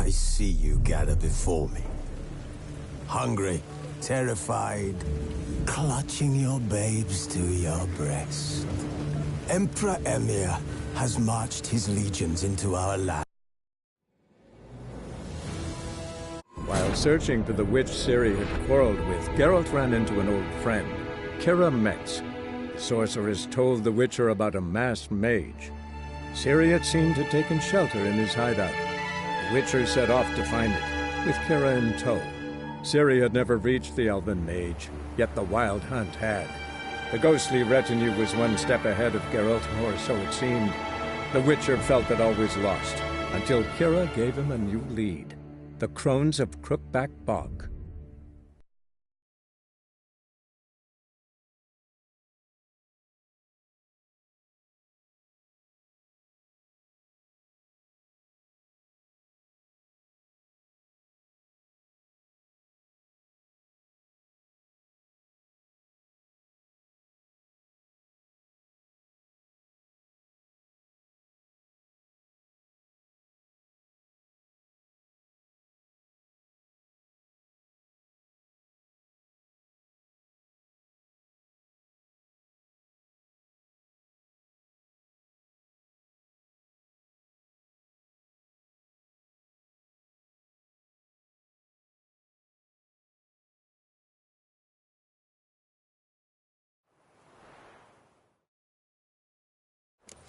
I see you gather before me. Hungry, terrified, clutching your babes to your breast. Emperor Emhyr has marched his legions into our land. While searching for the witch Ciri had quarreled with, Geralt ran into an old friend, Keira Metz. The sorceress told the Witcher about a masked mage. Ciri had seemed to have taken shelter in his hideout. The Witcher set off to find it, with Keira in tow. Ciri had never reached the elven mage, yet the Wild Hunt had. The ghostly retinue was one step ahead of Geralt, or so it seemed. The Witcher felt that all was lost, until Keira gave him a new lead. The Crones of Crookback Bog.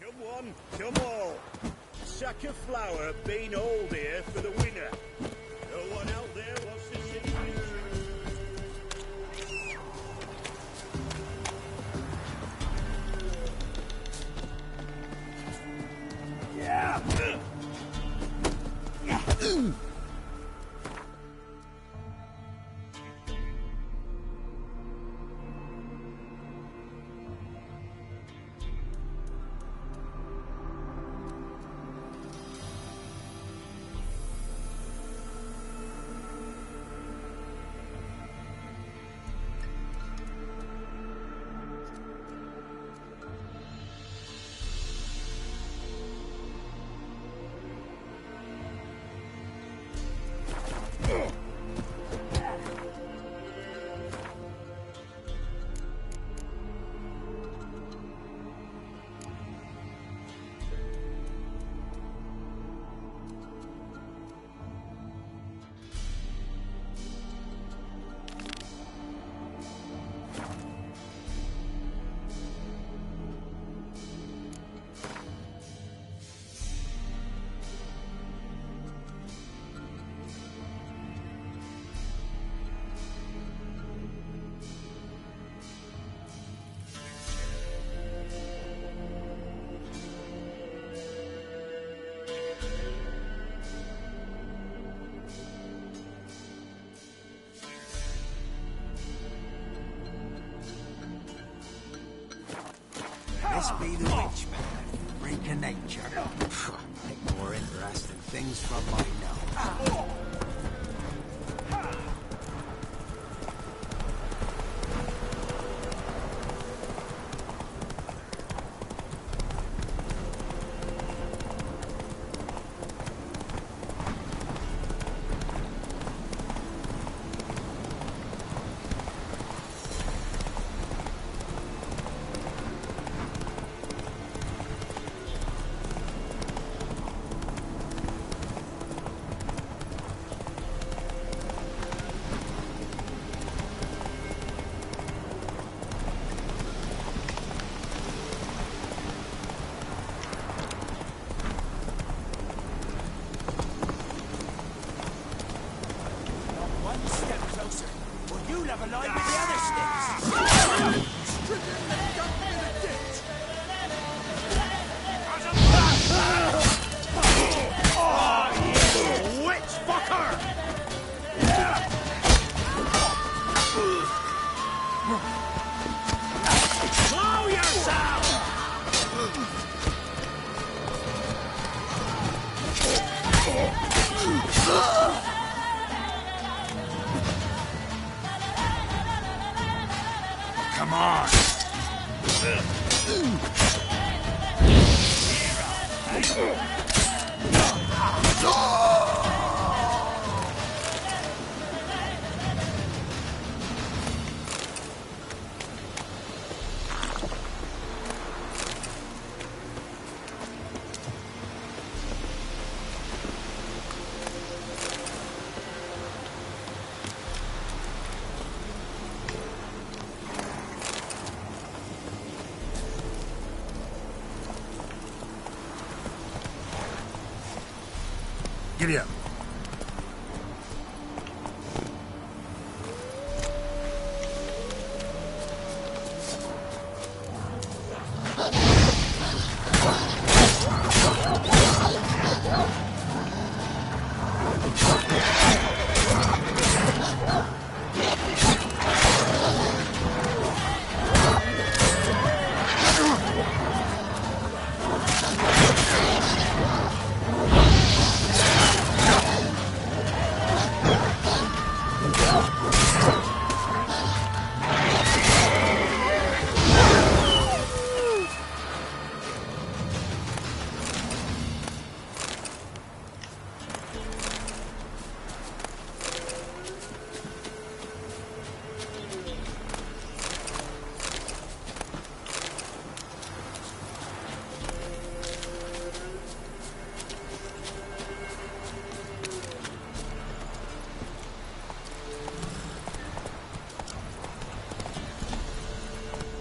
Come one, come all. Sack of flour been old here for the winner. No one out there wants to see you. Yeah. This be the witch man, freak of nature. Make more interesting things from my nose. Come on! Giddy up.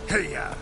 Hey-ya!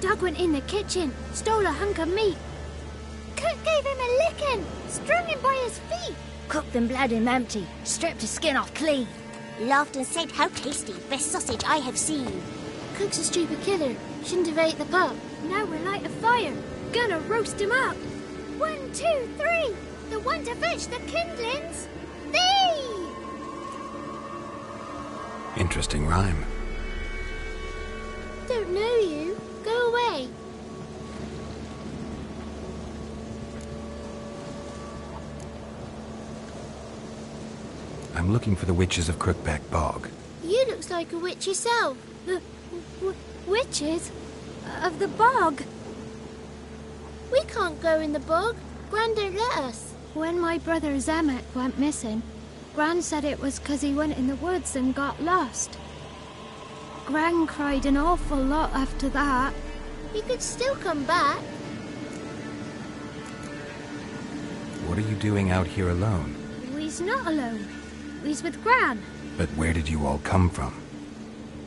Doug went in the kitchen, stole a hunk of meat. Cook gave him a licking, strung him by his feet. Cooked and bled him empty, stripped his skin off clean. Laughed and said, "How tasty, best sausage I have seen." Cook's a stupid killer, shouldn't have ate the pup. Now we'll light a fire, gonna roast him up. 1, 2, 3, the one to fetch the kindlings. Thee! Interesting rhyme. Don't know you. Go away. I'm looking for the witches of Crookback Bog. You looks like a witch yourself. The witches of the bog. We can't go in the bog. Gran don't let us. When my brother Zemek went missing, Gran said it was 'cause he went in the woods and got lost. Gran cried an awful lot after that. He could still come back. What are you doing out here alone? We's not alone. We's with Gran. But where did you all come from?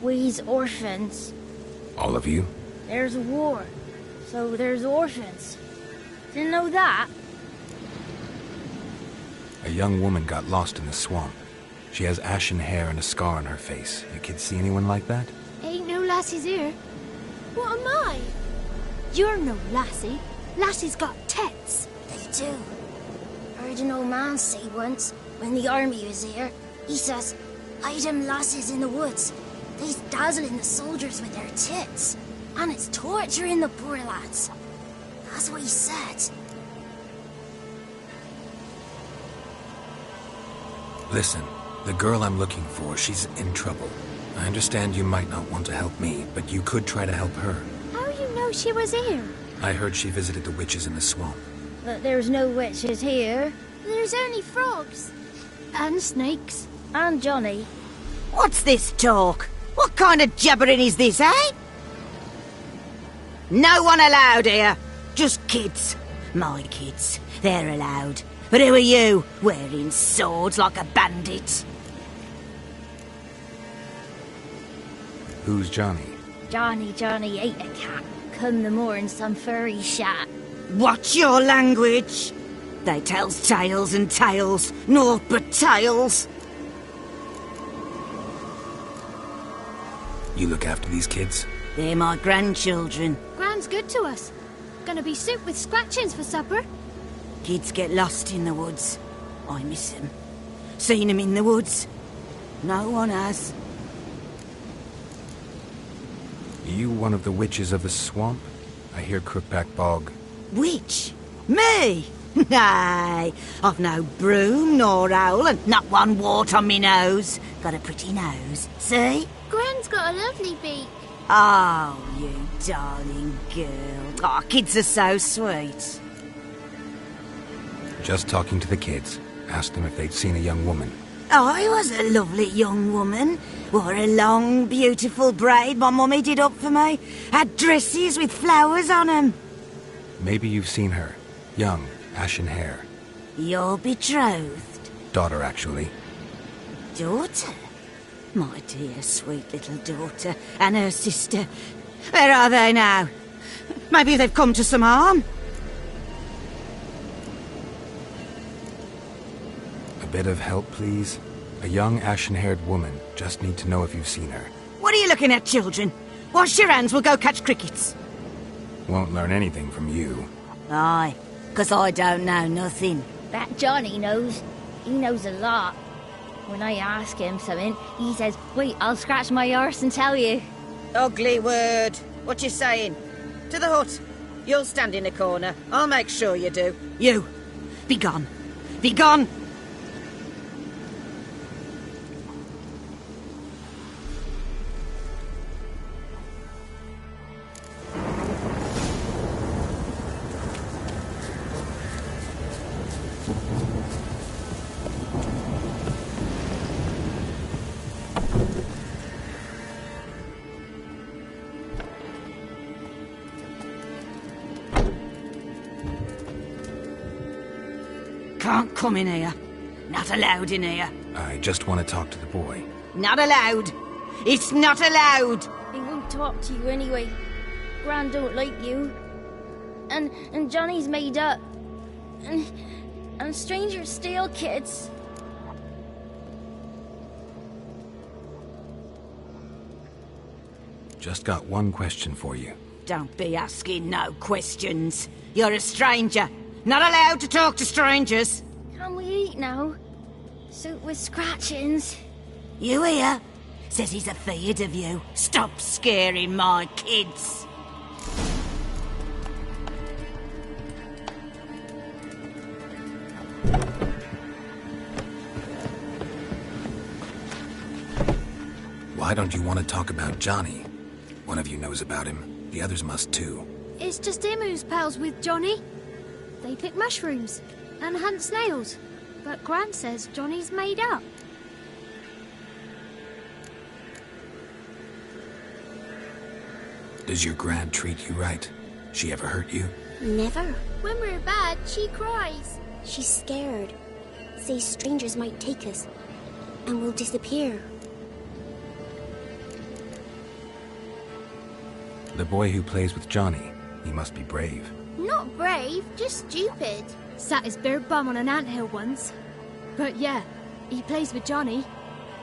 We's orphans. All of you? There's a war, so there's orphans. Didn't know that? A young woman got lost in the swamp. She has ashen hair and a scar on her face. You kids see anyone like that? Ain't no lassies here. What am I? You're no lassie. Lassie's got tits. They do. Heard an old man say once, when the army was here, he says, "Hide them lasses in the woods. They's dazzling the soldiers with their tits. And it's torturing the poor lads." That's what he said. Listen, the girl I'm looking for, she's in trouble. I understand you might not want to help me, but you could try to help her. How you know she was here? I heard she visited the witches in the swamp. But there's no witches here. There's only frogs. And snakes. And Johnny. What's this talk? What kind of jabbering is this, eh? No one allowed here. Just kids. My kids. They're allowed. But who are you, wearing swords like a bandit? Who's Johnny? Johnny ate a cat. Come the more in some furry shat. Watch your language. They tells tales and tales, naught but tales. You look after these kids? They're my grandchildren. Gran's good to us. Gonna be soup with scratchings for supper. Kids get lost in the woods. I miss them. Seen them in the woods. No one has. Are you one of the witches of the swamp? I hear Crookback Bog. Witch? Me? Nay, I've no broom nor owl and not one wart on me nose. Got a pretty nose, see? Gran's got a lovely beak. Oh, you darling girl. Oh, kids are so sweet. Just talking to the kids. Asked them if they'd seen a young woman. I was a lovely young woman. Wore a long, beautiful braid my mummy did up for me. Had dresses with flowers on 'em. Maybe you've seen her. Young, ashen hair. You're betrothed? Daughter, actually. Daughter? My dear, sweet little daughter. And her sister. Where are they now? Maybe they've come to some harm? A bit of help, please? A young, ashen-haired woman. Just need to know if you've seen her. What are you looking at, children? Wash your hands, we'll go catch crickets. Won't learn anything from you. Aye, 'cause I don't know nothing. That Johnny knows. He knows a lot. When I ask him something, he says, "Wait, I'll scratch my arse and tell you." Ugly word. What you saying? To the hut. You'll stand in a corner. I'll make sure you do. You. Be gone. Be gone. Can't come in here. Not allowed in here. I just want to talk to the boy. Not allowed. It's not allowed. He won't talk to you anyway. Gran don't like you. And Johnny's made up. And strangers steal kids. Just got one question for you. Don't be asking no questions. You're a stranger. Not allowed to talk to strangers. Can we eat now? Soup with scratchings. You hear? Says he's afeard of you. Stop scaring my kids. Why don't you want to talk about Johnny? One of you knows about him. The others must too. It's just him who's pals with Johnny. They pick mushrooms and hunt snails. But Gran says Johnny's made up. Does your Gran treat you right? She ever hurt you? Never. When we're bad, she cries. She's scared. Says strangers might take us. And we'll disappear. The boy who plays with Johnny, he must be brave. Not brave, just stupid. Sat his bare bum on an anthill once. But yeah, he plays with Johnny.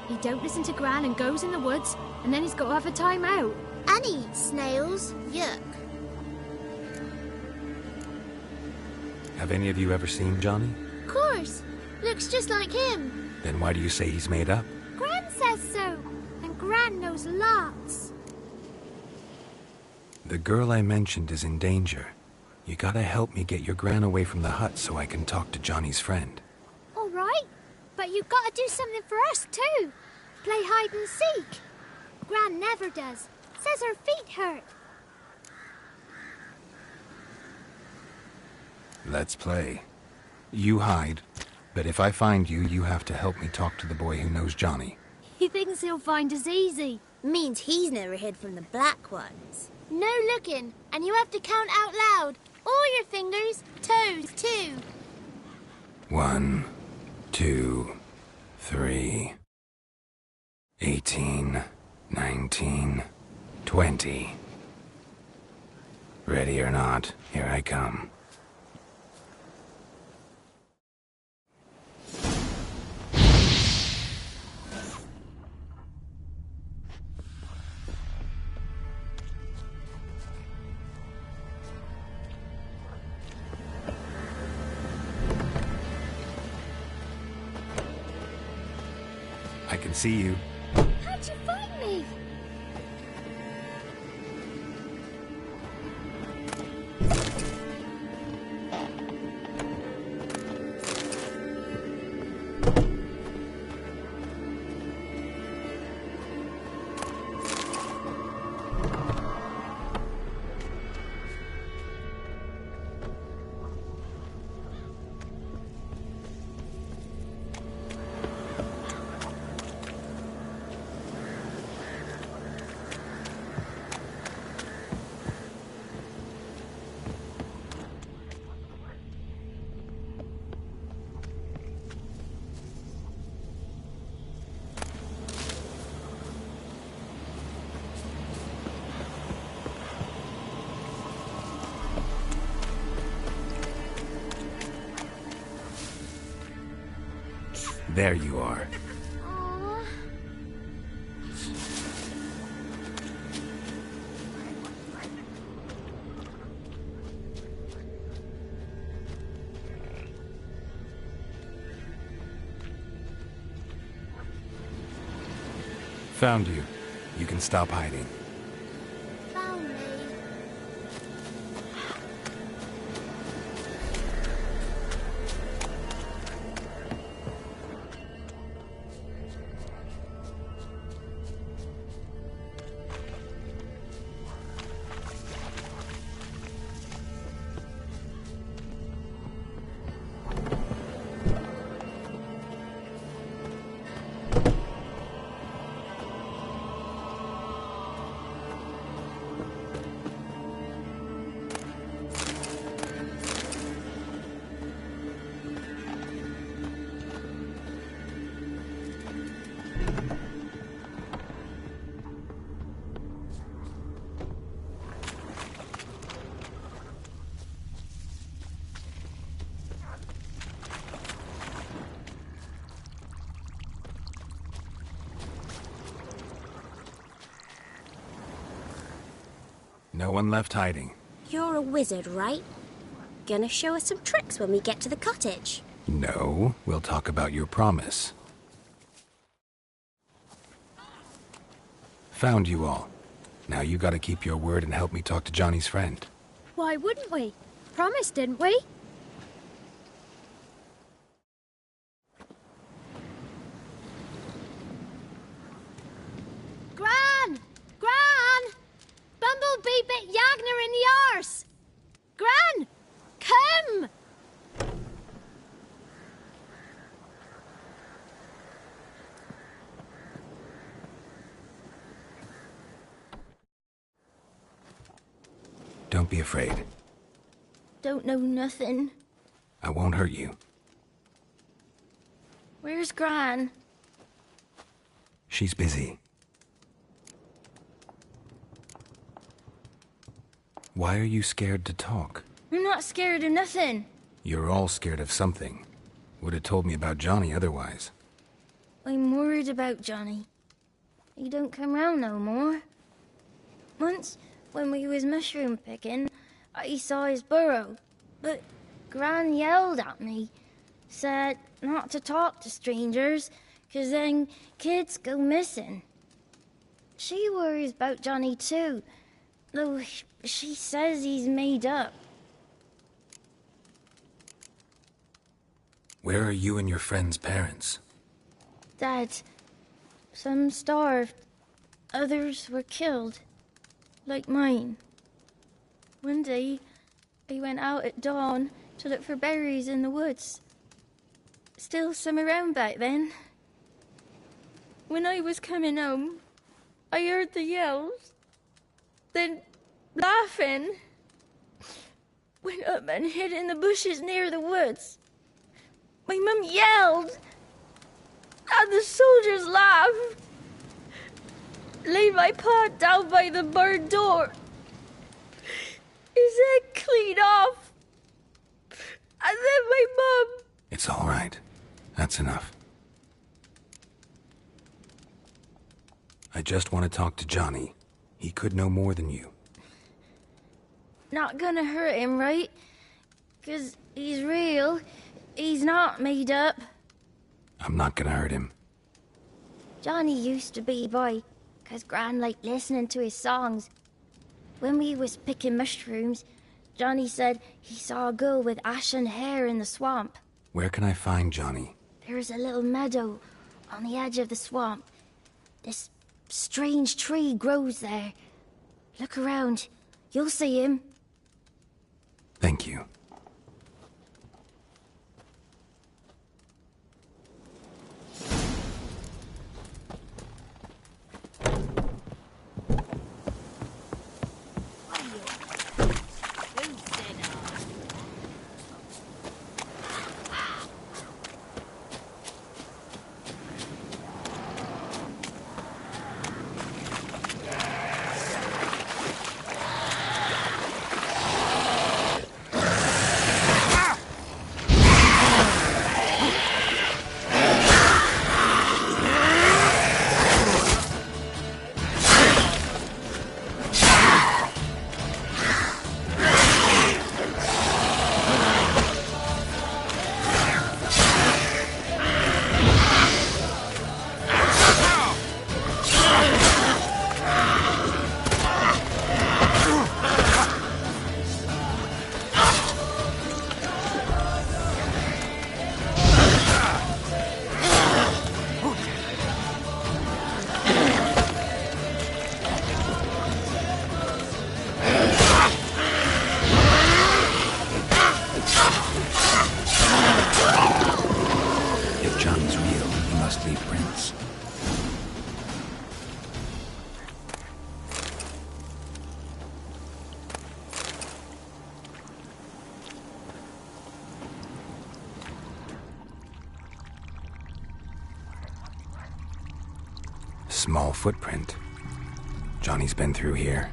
He don't listen to Gran and goes in the woods, and then he's got to have a time out. And he eats snails. Yuck. Have any of you ever seen Johnny? Of course. Looks just like him. Then why do you say he's made up? Gran says so. And Gran knows lots. The girl I mentioned is in danger. You gotta help me get your Gran away from the hut so I can talk to Johnny's friend. All right. But you've got to do something for us, too. Play hide and seek. Gran never does. Says her feet hurt. Let's play. You hide, but if I find you, you have to help me talk to the boy who knows Johnny. He thinks he'll find us easy. Means he's never hid from the black ones. No looking, and you have to count out loud. All your fingers, toes, too. 1, 2, 3, 18, 19, 20. Ready or not, here I come. I can see you. How'd you find me? There you are. Aww. Found you. You can stop hiding. Found me. No one left hiding. You're a wizard, right? Gonna show us some tricks when we get to the cottage. No, we'll talk about your promise. Found you all. Now you gotta keep your word and help me talk to Johnny's friend. Why wouldn't we? Promised, didn't we? Don't be afraid. Don't know nothing. I won't hurt you. Where's Gran? She's busy. Why are you scared to talk? I'm not scared of nothing. You're all scared of something. Would have told me about Johnny otherwise. I'm worried about Johnny. He don't come round no more. Once, when we was mushroom picking, I saw his burrow, but Gran yelled at me, said not to talk to strangers, 'cause then kids go missing. She worries about Johnny too, though she says he's made up. Where are you and your friend's parents? Dad, some starved, others were killed, like mine. One day, I went out at dawn to look for berries in the woods. Still some around back then. When I was coming home, I heard the yells, then laughing. Went up and hid in the bushes near the woods. My mum yelled, and the soldiers laughed. Laid my pa down by the barn door. His head clean off. And then my mum... It's all right. That's enough. I just want to talk to Johnny. He could know more than you. Not gonna hurt him, right? 'Cause he's real. He's not made up. I'm not gonna hurt him. Johnny used to be a boy, 'cause Gran liked listening to his songs. When we was picking mushrooms, Johnny said he saw a girl with ashen hair in the swamp. Where can I find Johnny? There's a little meadow on the edge of the swamp. This strange tree grows there. Look around. You'll see him. Thank you. Small footprint. Johnny's been through here.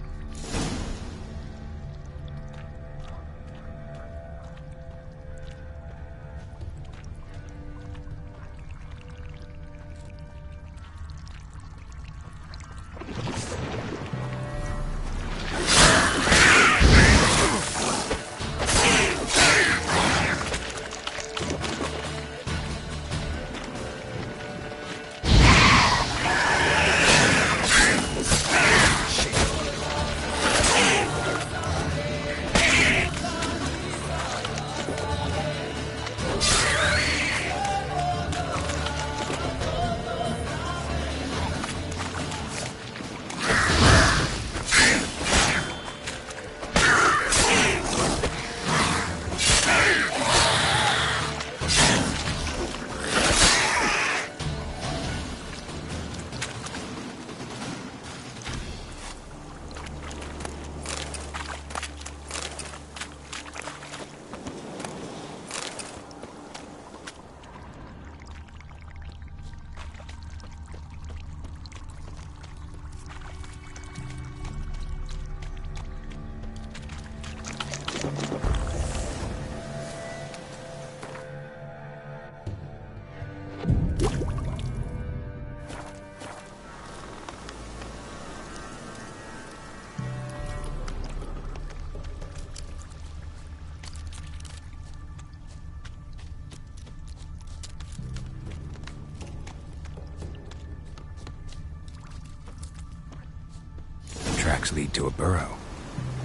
tracks lead to a burrow.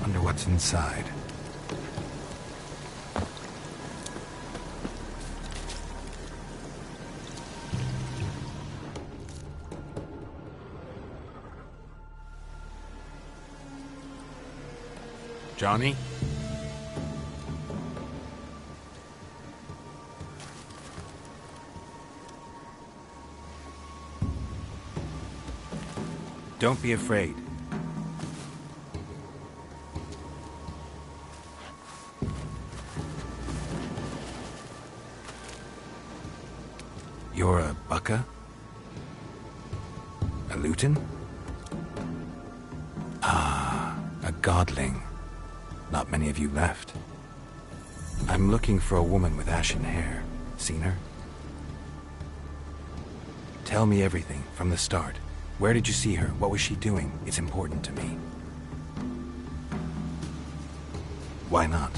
Wonder what's inside. Johnny? Don't be afraid. You're a Bukka? A Luton? Ah, a godling. Not many of you left. I'm looking for a woman with ashen hair. Seen her? Tell me everything, from the start. Where did you see her? What was she doing? It's important to me. Why not?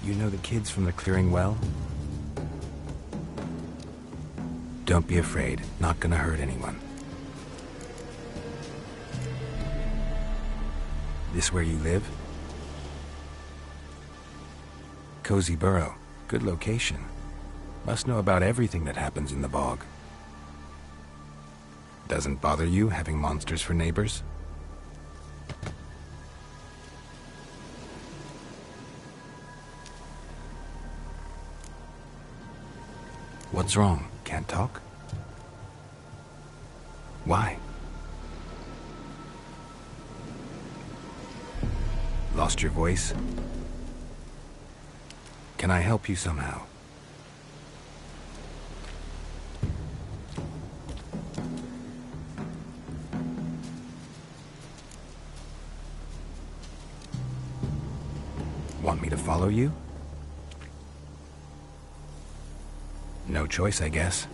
You know the kids from the clearing well? Don't be afraid. Not gonna hurt anyone. This where you live? Cozy Burrow. Good location. Must know about everything that happens in the bog. Doesn't bother you having monsters for neighbors? What's wrong? Can't talk? Why? Lost your voice? Can I help you somehow? Want me to follow you? No choice, I guess.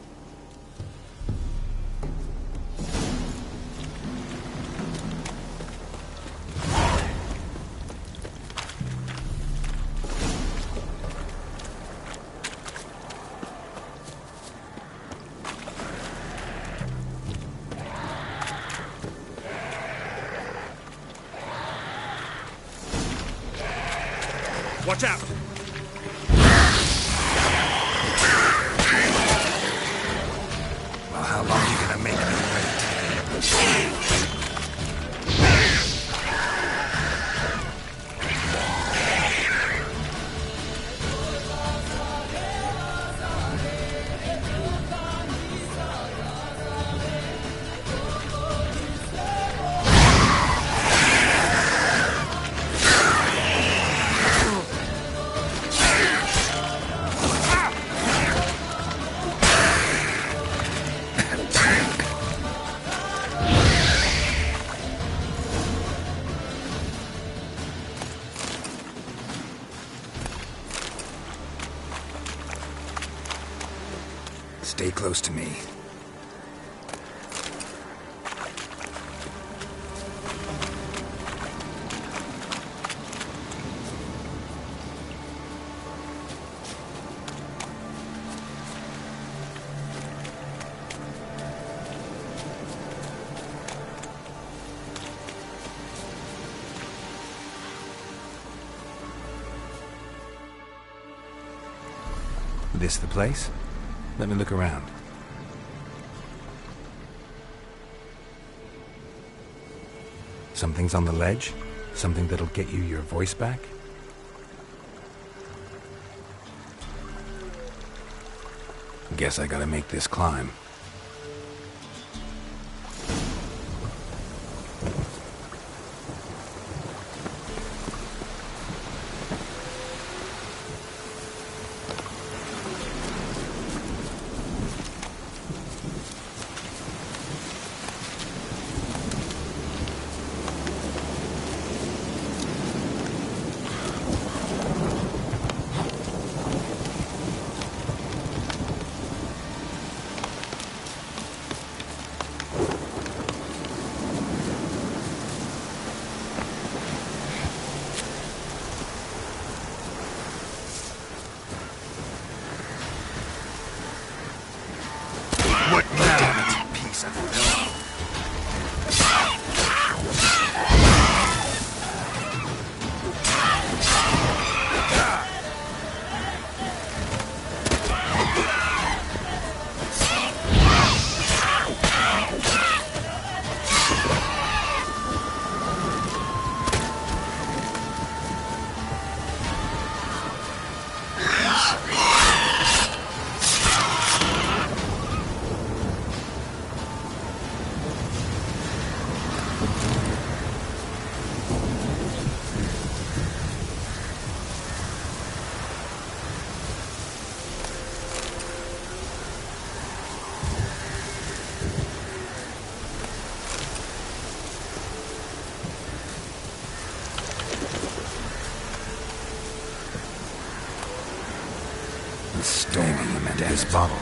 Watch out! Well, how long are you gonna make me wait? Stay close to me. This the place? Let me look around. Something's on the ledge? Something that'll get you your voice back? Guess I gotta make this climb. Listen, Bill. This bottle.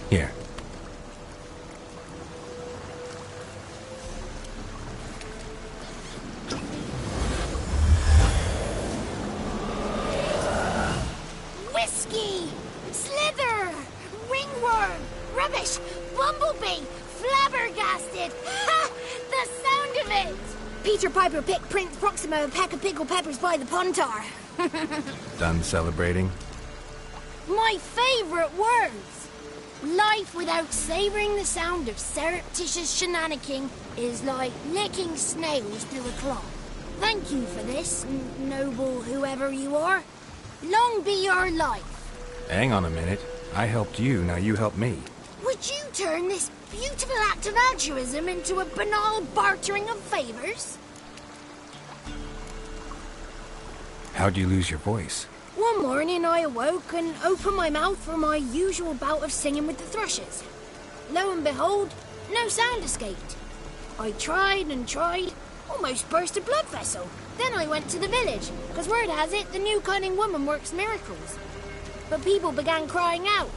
Here. Whiskey! Slither! Ringworm! Rubbish! Bumblebee! Flabbergasted! Ha! The sound of it! Peter Piper picked Prince Proximo a pack of pickled peppers by the Pontar. Done celebrating? My favourite words! Life without savouring the sound of surreptitious shenanigans is like licking snails through a cloth. Thank you for this, noble whoever you are. Long be your life. Hang on a minute. I helped you, now you help me. Would you turn this beautiful act of altruism into a banal bartering of favours? How'd you lose your voice? One morning I awoke and opened my mouth for my usual bout of singing with the thrushes. Lo and behold, no sound escaped. I tried and tried, almost burst a blood vessel. Then I went to the village, because word has it the new cunning woman works miracles. But people began crying out,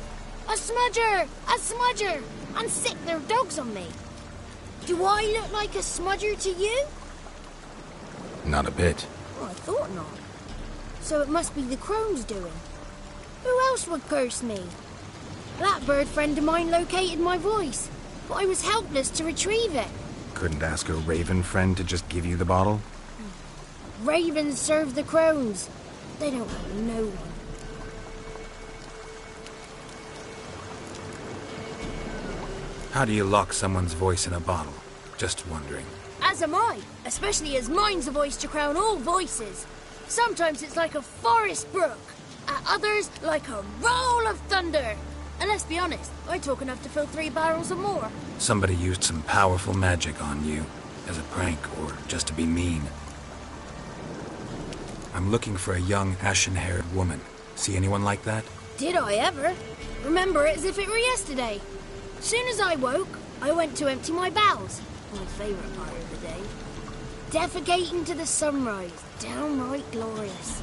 "A smudger! A smudger!" and sicked their dogs on me. Do I look like a smudger to you? Not a bit. Well, I thought not. So it must be the crone's doing. Who else would curse me? Blackbird friend of mine located my voice, but I was helpless to retrieve it. Couldn't ask a raven friend to just give you the bottle? Ravens serve the crones. They don't have no one. How do you lock someone's voice in a bottle? Just wondering. As am I, especially as mine's a voice to crown all voices. Sometimes it's like a forest brook, at others like a roll of thunder. And let's be honest, I talk enough to fill 3 barrels or more. Somebody used some powerful magic on you, as a prank or just to be mean. I'm looking for a young, ashen-haired woman. See anyone like that? Did I ever? Remember it as if it were yesterday. Soon as I woke, I went to empty my bowels. My favourite part of the day. Defecating to the sunrise. Downright glorious.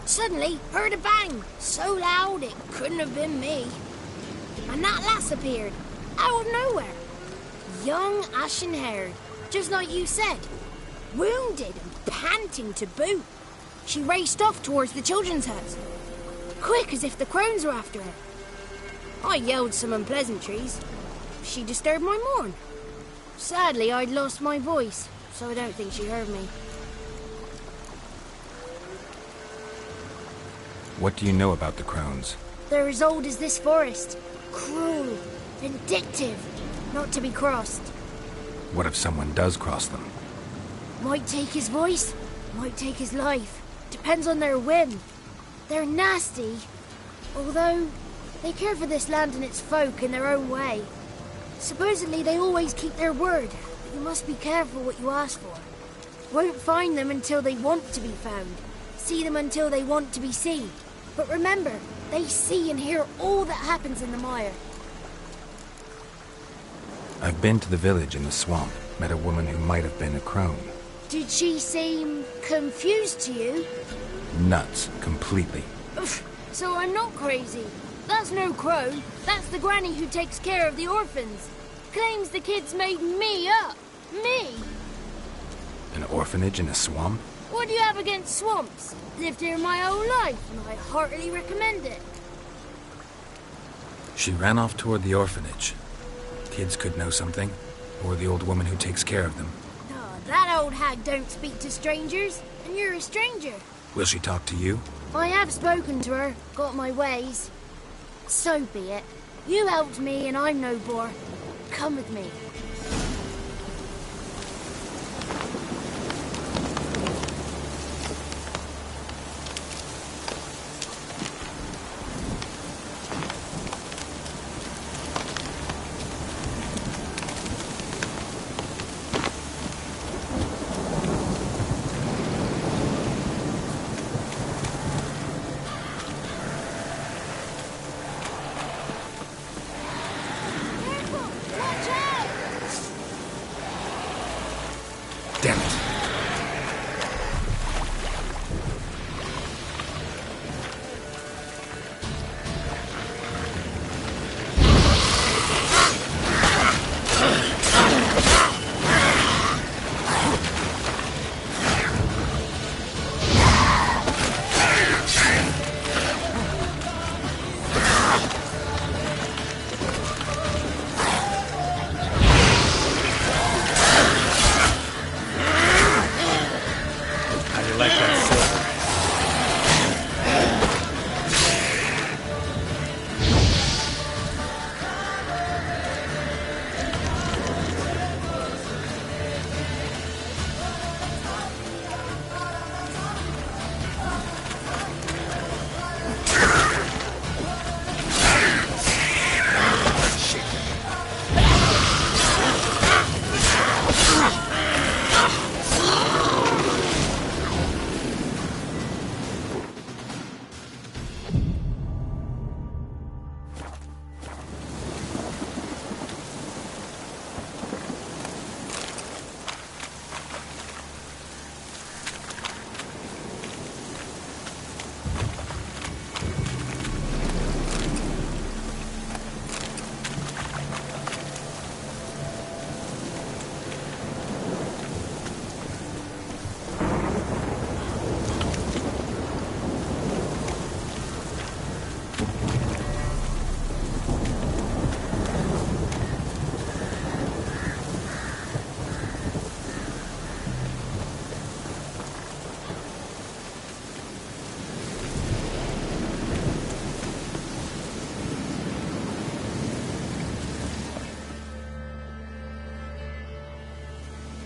Suddenly, heard a bang. So loud it couldn't have been me. And that lass appeared. Out of nowhere. Young, ashen-haired. Just like you said. Wounded and panting to boot. She raced off towards the children's hut. Quick as if the crones were after her. I yelled some unpleasantries. She disturbed my morn. Sadly, I'd lost my voice, so I don't think she heard me. What do you know about the crones? They're as old as this forest. Cruel, vindictive, not to be crossed. What if someone does cross them? Might take his voice, might take his life. Depends on their whim. They're nasty, although they care for this land and its folk in their own way. Supposedly they always keep their word, but you must be careful what you ask for. Won't find them until they want to be found. See them until they want to be seen. But remember, they see and hear all that happens in the mire. I've been to the village in the swamp, met a woman who might have been a crone. Did she seem confused to you? Nuts, completely. So I'm not crazy. That's no crone. That's the granny who takes care of the orphans. Claims the kids made me up. Me? An orphanage in a swamp? What do you have against swamps? Lived here my whole life, and I heartily recommend it. She ran off toward the orphanage. Kids could know something, or the old woman who takes care of them. Oh, that old hag don't speak to strangers, and you're a stranger. Will she talk to you? I have spoken to her, got my ways. So be it. You helped me, and I'm no bore. Come with me. Damn it.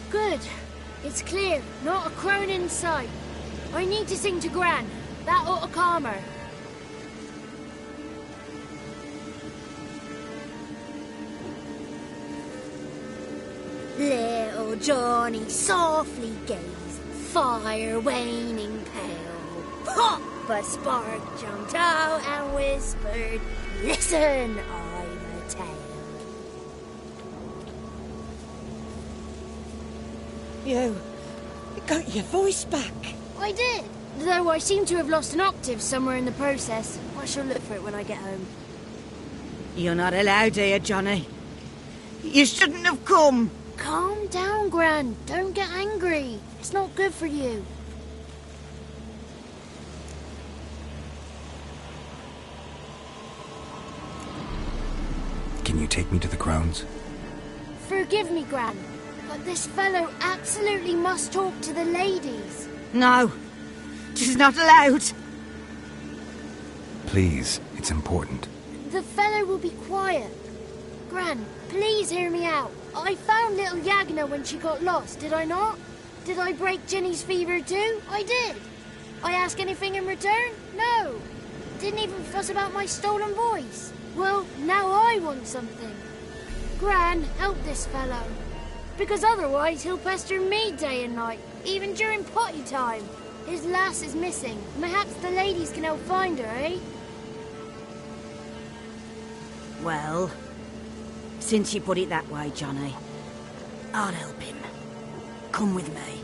Good. It's clear. Not a crone in sight. I need to sing to Gran. That ought to calm her. Little Johnny softly gazed, fire waning pale. Pop! A spark jumped out and whispered, "Listen, I've a tale." You got your voice back. I did. Though I seem to have lost an octave somewhere in the process. I shall look for it when I get home. You're not allowed here, Johnny. You shouldn't have come. Calm down, Gran. Don't get angry. It's not good for you. Can you take me to the Crones? Forgive me, Gran, but this fellow absolutely must talk to the ladies. No. She's not allowed. Please, it's important. The fellow will be quiet. Gran, please hear me out. I found little Yagna when she got lost, did I not? Did I break Ginny's fever too? I did. I ask anything in return? No. Didn't even fuss about my stolen voice. Well, now I want something. Gran, help this fellow. Because otherwise he'll pester me day and night, even during potty time. His lass is missing. Perhaps the ladies can help find her, eh? Well, since you put it that way, Johnny, I'll help him. Come with me.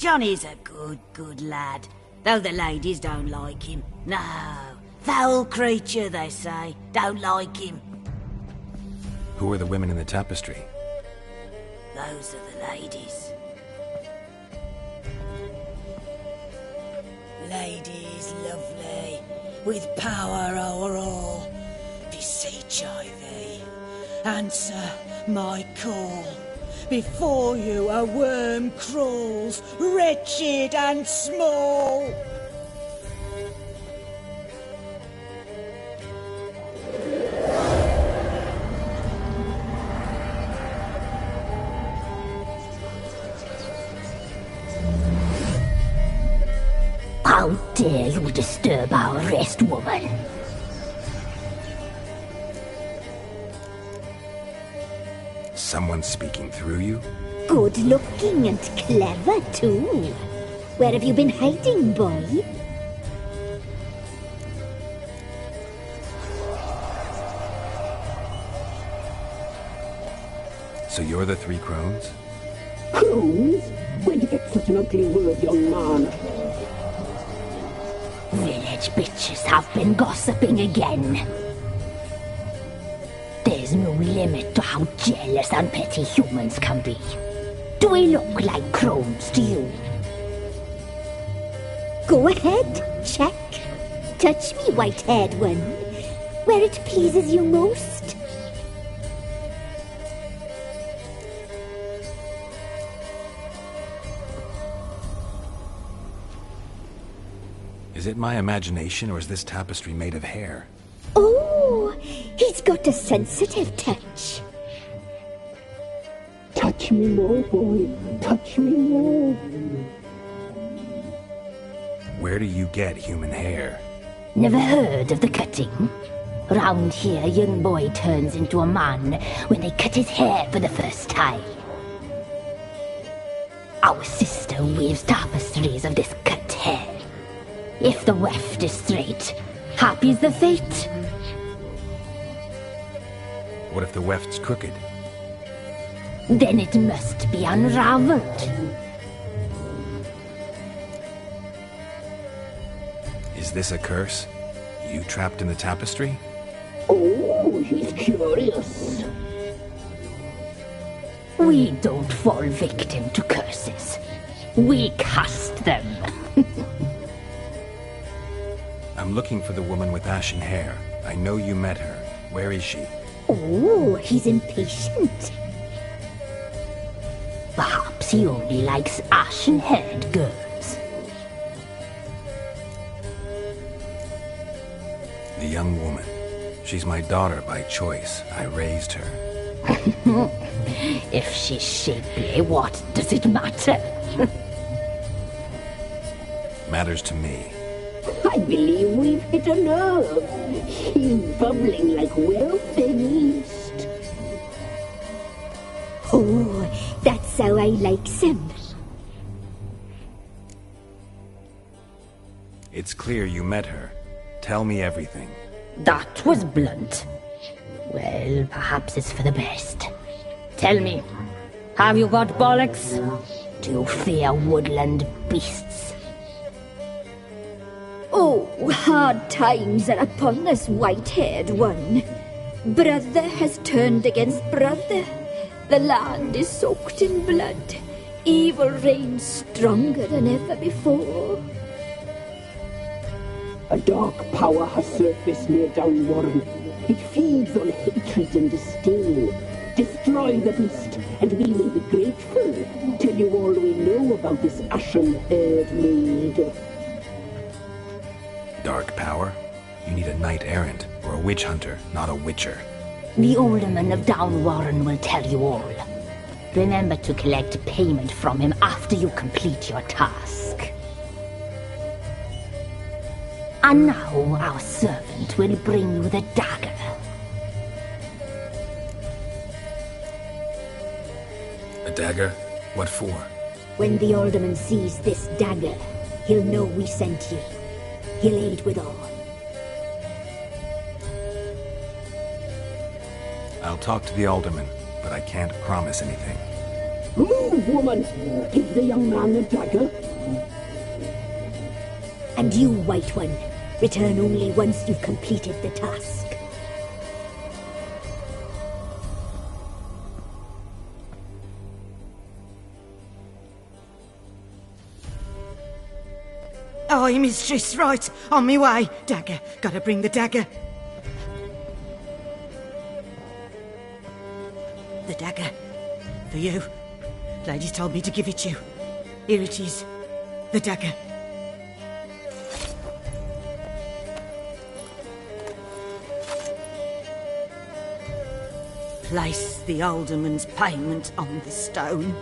Johnny's a good lad, though the ladies don't like him. No, foul creature, they say. Don't like him. Who are the women in the tapestry? Those are the ladies. Ladies lovely, with power o'er all. Beseech I thee, answer my call. Before you a worm crawls, wretched and small. How dare you disturb our rest, woman? Someone speaking through you? Good looking and clever, too. Where have you been hiding, boy? So you're the Three Crones? Crones? Where'd you get such an ugly word, young man? Village bitches have been gossiping again. There's no limit to how jealous and petty humans can be. Do we look like crones to you? Go ahead, check. Touch me, white-haired one, where it pleases you most. Is it my imagination, or is this tapestry made of hair? Oh, he's got a sensitive touch. Touch me more, boy. Touch me more. Where do you get human hair? Never heard of the cutting? Round here, a young boy turns into a man when they cut his hair for the first time. Our sister weaves tapestries of this cut hair. If the weft is straight, happy's the fate. What if the weft's crooked? Then it must be unraveled. Is this a curse? You trapped in the tapestry? Oh, he's curious. We don't fall victim to curses. We cast them. I'm looking for the woman with ashen hair. I know you met her. Where is she? Oh, he's impatient. Perhaps he only likes ashen-haired girls. The young woman. She's my daughter by choice. I raised her. If she's shapely, what does it matter? Matters to me. I believe we've hit a nerve. He's bubbling like well-fed yeast. Oh, that's how I likes him. It's clear you met her. Tell me everything. That was blunt. Well, perhaps it's for the best. Tell me, have you got bollocks? Do you fear woodland beasts? Oh, hard times are upon this white-haired one. Brother has turned against brother. The land is soaked in blood. Evil reigns stronger than ever before. A dark power has surfaced near Downwarren. It feeds on hatred and disdain. Destroy the beast, and we will be grateful. Tell you all we know about this ashen-haired maid. Dark power? You need a knight-errant, or a witch-hunter, not a witcher. The alderman of Downwarren will tell you all. Remember to collect payment from him after you complete your task. And now our servant will bring you the dagger. A dagger? What for? When the alderman sees this dagger, he'll know we sent you. He'll aid with all. I'll talk to the alderman, but I can't promise anything. Move, woman! Give the young man the dagger. And you, White One, return only once you've completed the task. Aye, mistress, right. On me way. Dagger. Gotta bring the dagger. The dagger. For you. Lady told me to give it you. Here it is. The dagger. Place the alderman's payment on the stone.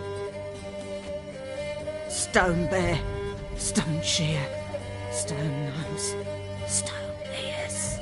Stone bear. Stone shear. Stone nose. Stone ears.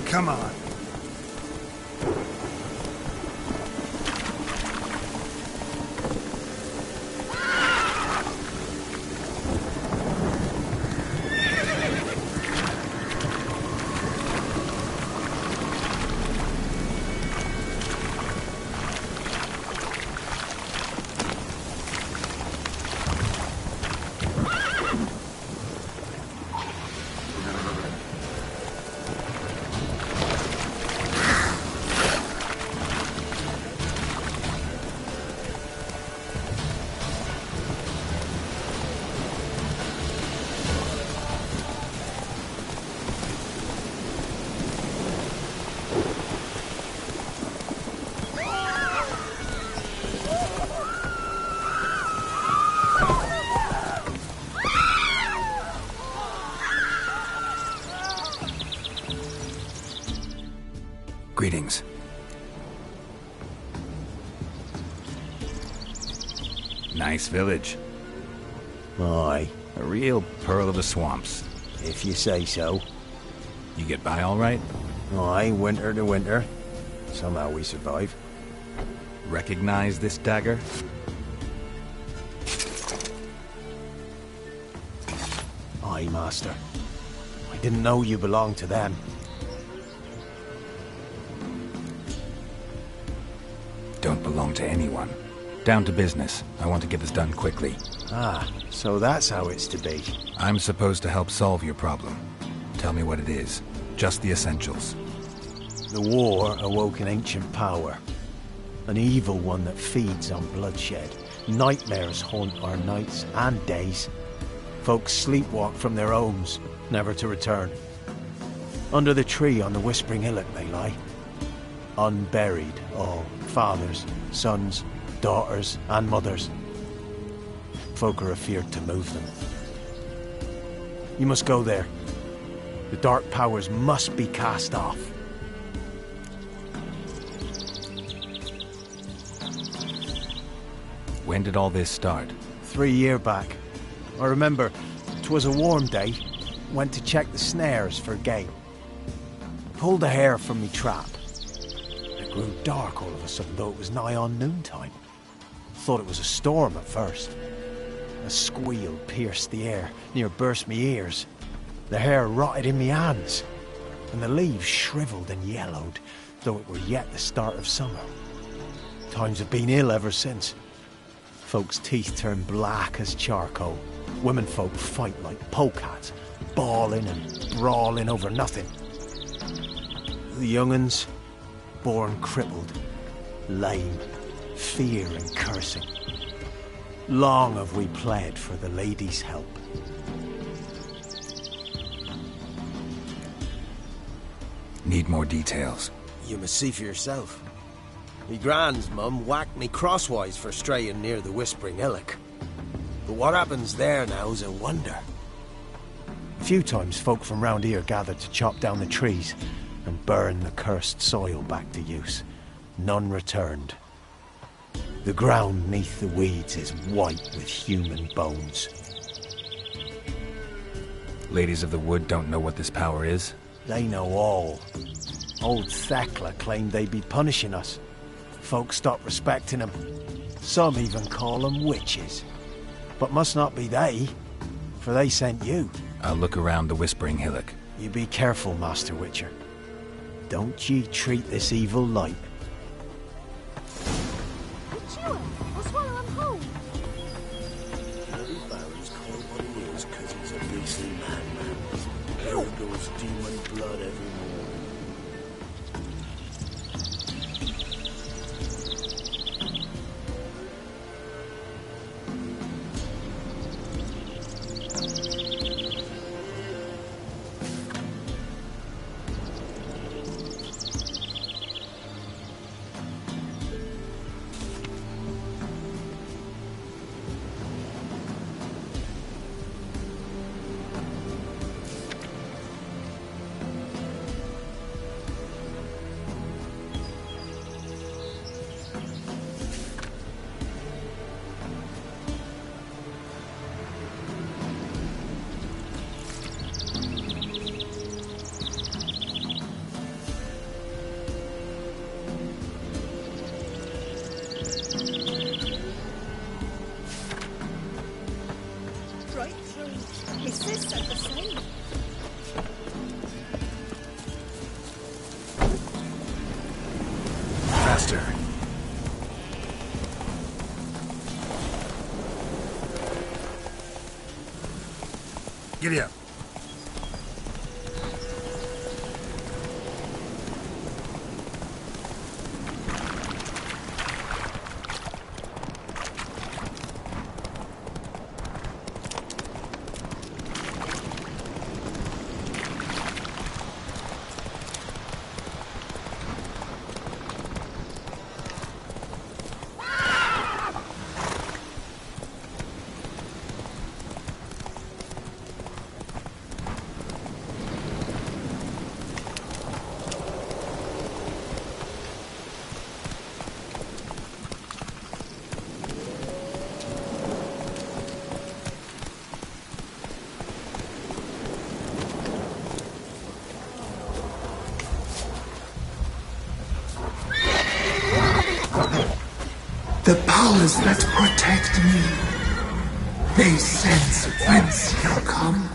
Come on. Greetings. Nice village. Aye. A real pearl of the swamps. If you say so. You get by all right? Aye, winter to winter. Somehow we survive. Recognize this dagger? Aye, master. I didn't know you belonged to them. Don't belong to anyone. Down to business. I want to get this done quickly. Ah, so that's how it's to be. I'm supposed to help solve your problem. Tell me what it is. Just the essentials. The war awoke an ancient power. An evil one that feeds on bloodshed. Nightmares haunt our nights and days. Folks sleepwalk from their homes, never to return. Under the tree on the Whispering Hillock they lie. Unburied, all. Fathers, sons, daughters, and mothers. Folk are afeard to move them. You must go there. The dark powers must be cast off. When did all this start? 3 years back. I remember 'twas a warm day. Went to check the snares for game. Pulled a hare from me trap. It grew dark all of a sudden, though it was nigh on noontime. Thought it was a storm at first. A squeal pierced the air, near burst me ears. The hair rotted in me hands, and the leaves shriveled and yellowed, though it were yet the start of summer. Times have been ill ever since. Folks' teeth turn black as charcoal. Womenfolk fight like polecats, bawling and brawling over nothing. The young'uns, born crippled, lame, fear and cursing. Long have we pled for the lady's help. Need more details. You must see for yourself. Me grand's mum whacked me crosswise for straying near the Whispering Hillock. But what happens there now's a wonder. A few times folk from round here gathered to chop down the trees and burn the cursed soil back to use. None returned. The ground neath the weeds is white with human bones. Ladies of the Wood don't know what this power is? They know all. Old Thekla claimed they'd be punishing us. Folk stopped respecting them. Some even call them witches. But must not be they, for they sent you. I'll look around the Whispering Hillock. You be careful, Master Witcher. Don't ye treat this evil light. I'll swallow him whole. Bloody Baron's called what he is because he's a beastly madman. There goes demon blood every morning. Right through. His sis said the same. Faster. Giddy up. The powers that protect me, they sense whence you come.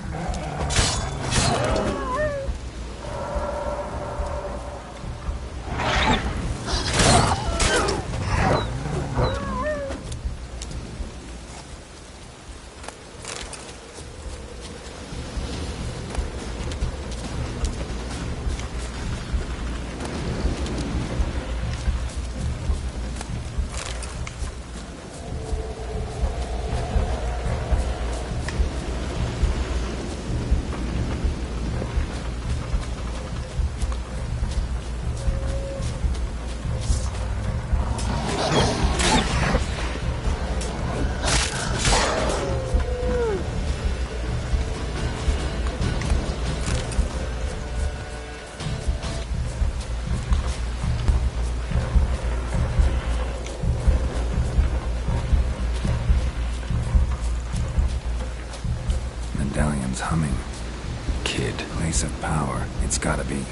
Medallion's humming. Kid, place of power. It's gotta be.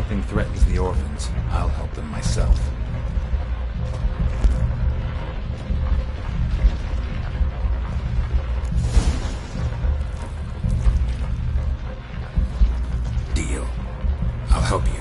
something threatens the orphans, I'll help them myself. Deal. I'll help you.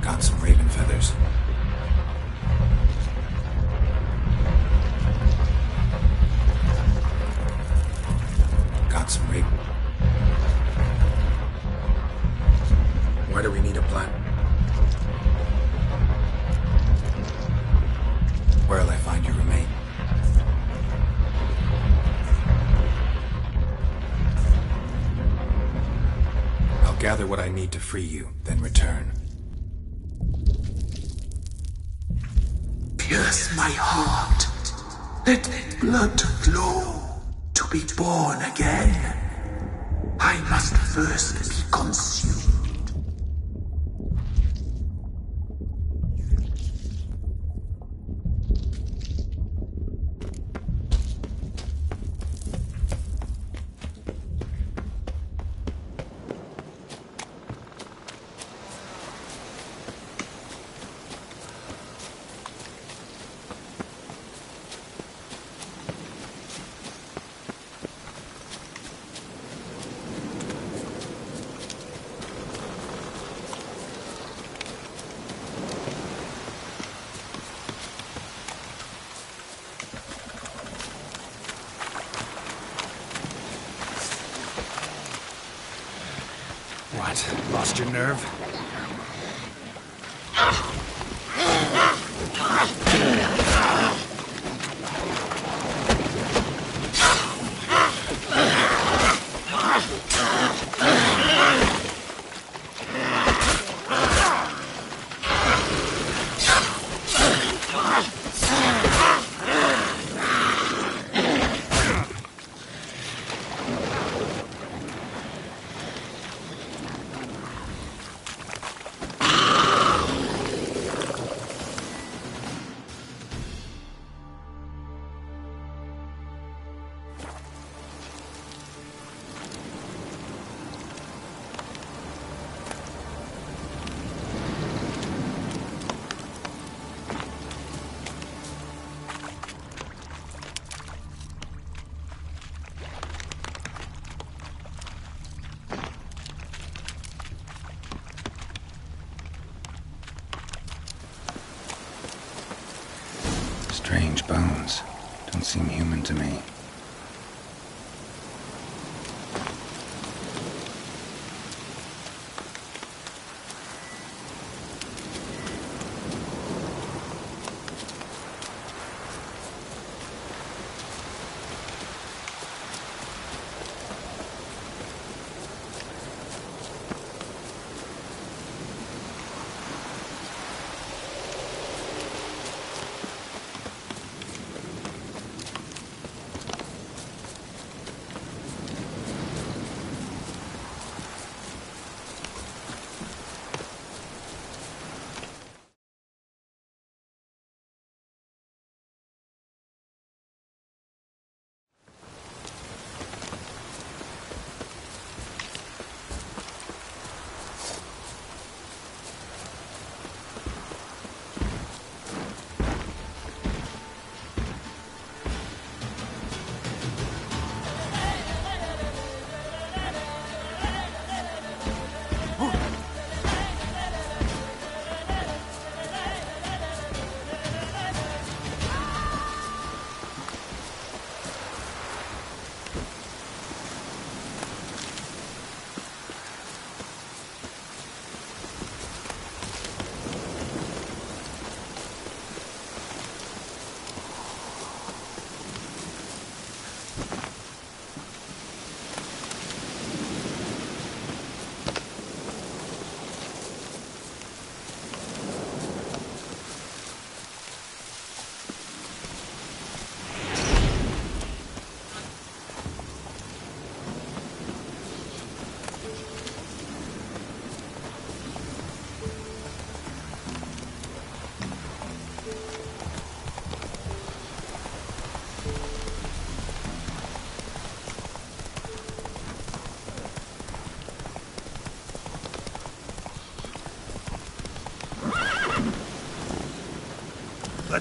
Got some raven feathers. Got some raven. Why do we need a plan? Where'll I find your remain? I'll gather what I need to free you, then return. Pierce my heart. Let blood flow to be born again. I must first be consumed. What? Lost your nerve? Strange bones. Don't seem human to me.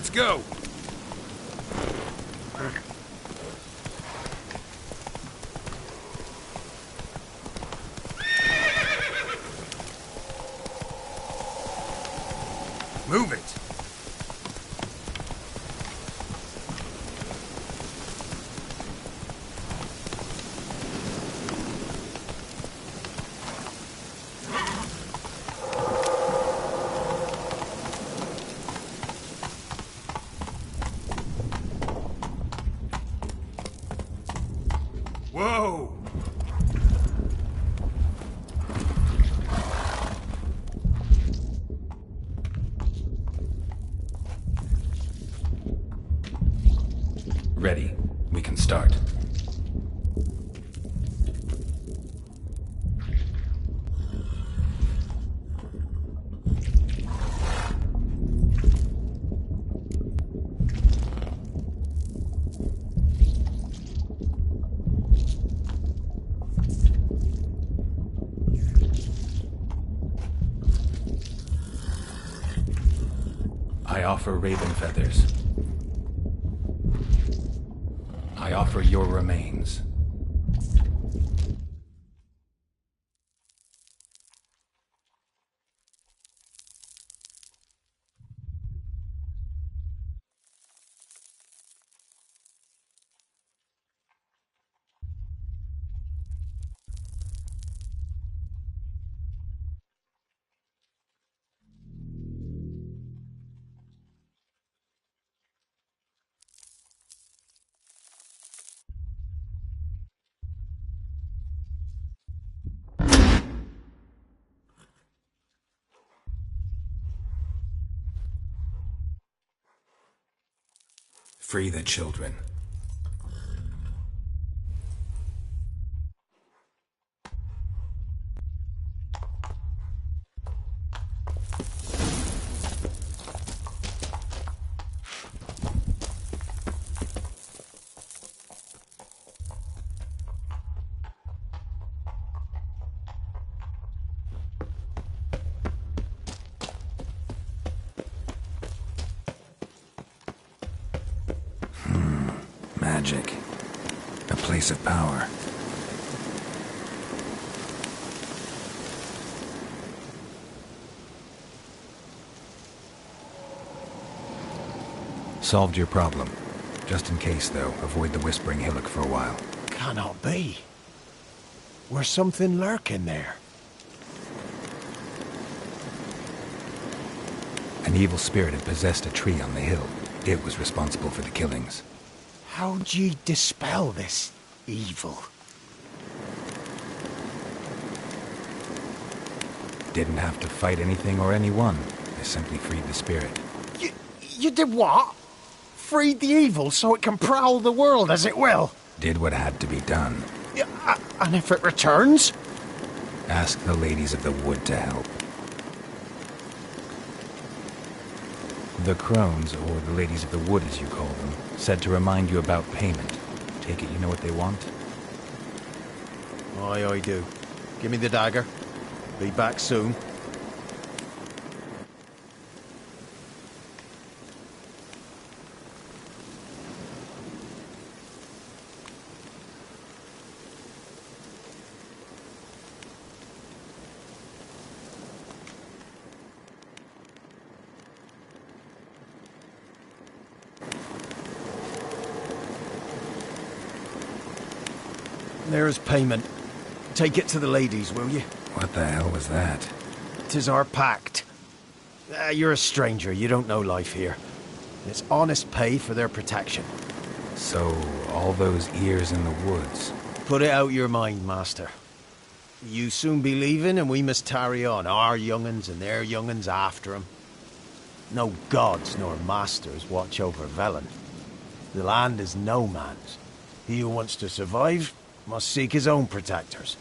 Let's go! Move it! Whoa! Ready. We can start. I offer raven feathers. I offer your remains. Free the children. Magic. A place of power. Solved your problem. Just in case, though, avoid the Whispering Hillock for a while. Cannot be. Where's something lurking there? An evil spirit had possessed a tree on the hill. It was responsible for the killings. How'd ye dispel this evil? Didn't have to fight anything or anyone. I simply freed the spirit. You did what? Freed the evil so it can prowl the world as it will? Did what had to be done. And if it returns? Ask the ladies of the wood to help. The crones, or the ladies of the wood as you call them, said to remind you about payment. Take it you know what they want? Aye, I do. Give me the dagger. Be back soon. There's payment. Take it to the ladies, will you? What the hell was that? 'Tis our pact. You're a stranger, you don't know life here. It's honest pay for their protection. So, all those ears in the woods. Put it out your mind, master. You soon be leaving and we must tarry on, our young'uns and their young'uns after 'em. No gods nor masters watch over Velen. The land is no man's. He who wants to survive must seek his own protectors.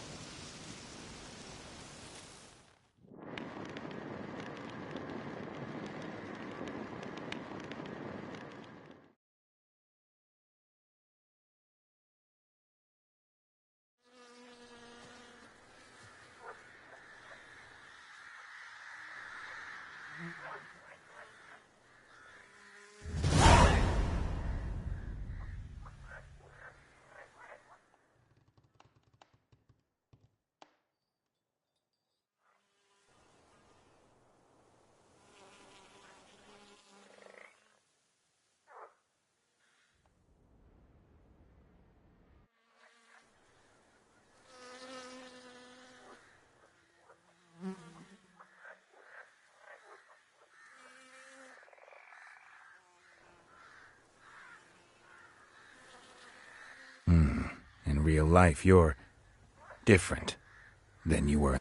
in real life. You're different than you were.